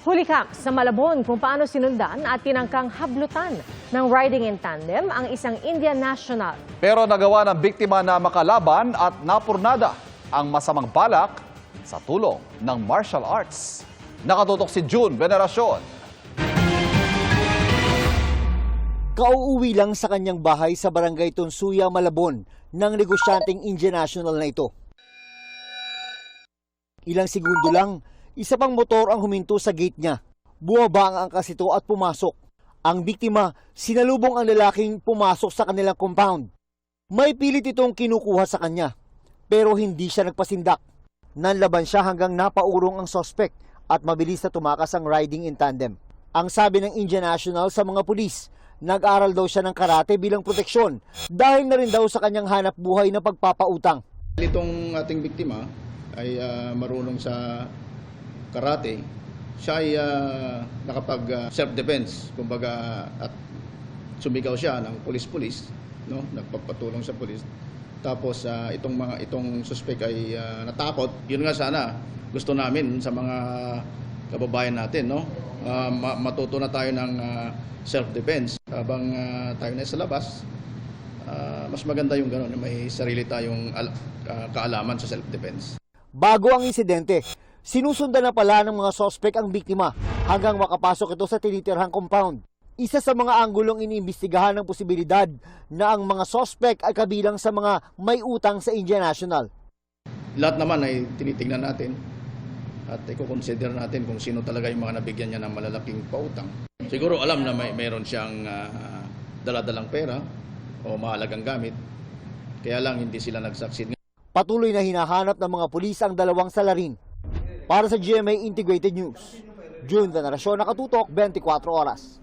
Huli-camp sa Malabon kung paano sinundan at tinangkang hablutan ng riding in tandem ang isang Indian national. Pero nagawa ng biktima na makalaban at napurnada ang masamang balak sa tulong ng martial arts. Nakatutok si June Veneracion. Kauuwi lang sa kanyang bahay sa barangay Tunsuya, Malabon ng negosyanteng Indian national na ito. Ilang segundo lang, isa pang motor ang huminto sa gate niya. Bumaba ang angkas ito at pumasok. Ang biktima, sinalubong ang lalaking pumasok sa kanilang compound. May pilit itong kinukuha sa kanya, pero hindi siya nagpasindak. Nanlaban siya hanggang napaurong ang suspect at mabilis na tumakas ang riding in tandem. Ang sabi ng Indian national sa mga pulis, nag-aral daw siya ng karate bilang proteksyon dahil na rin daw sa kanyang hanap buhay na pagpapautang. Itong ating biktima ay marunong sa karate. Siya ay nakapag self-defense, kumbaga, at sumigaw siya ng pulis-pulis, no? Nagpapatulong sa pulis. Tapos itong suspect ay natakot. Yun nga sana gusto namin sa mga kababayan natin, no? Matuto na tayo ng self-defense habang tayo na sa labas. Mas maganda yung gano'n, may sarili tayong kaalaman sa self-defense. Bago ang insidente, sinusundan na pala ng mga sospek ang biktima hanggang makapasok ito sa tinitirhang compound. Isa sa mga anggulong iniimbestigahan ng posibilidad na ang mga sospek ay kabilang sa mga may utang sa Indian national. Lahat naman ay tinitingnan natin at i-consider natin kung sino talaga yung mga nabigyan niya ng malalaking pautang. Siguro alam na mayroon siyang daladalang pera o mahalagang gamit, kaya lang hindi sila nag-succeed. Patuloy na hinahanap ng mga pulis ang dalawang salarin. Para sa GMA Integrated News, June Veneracion, nakatutok 24 oras.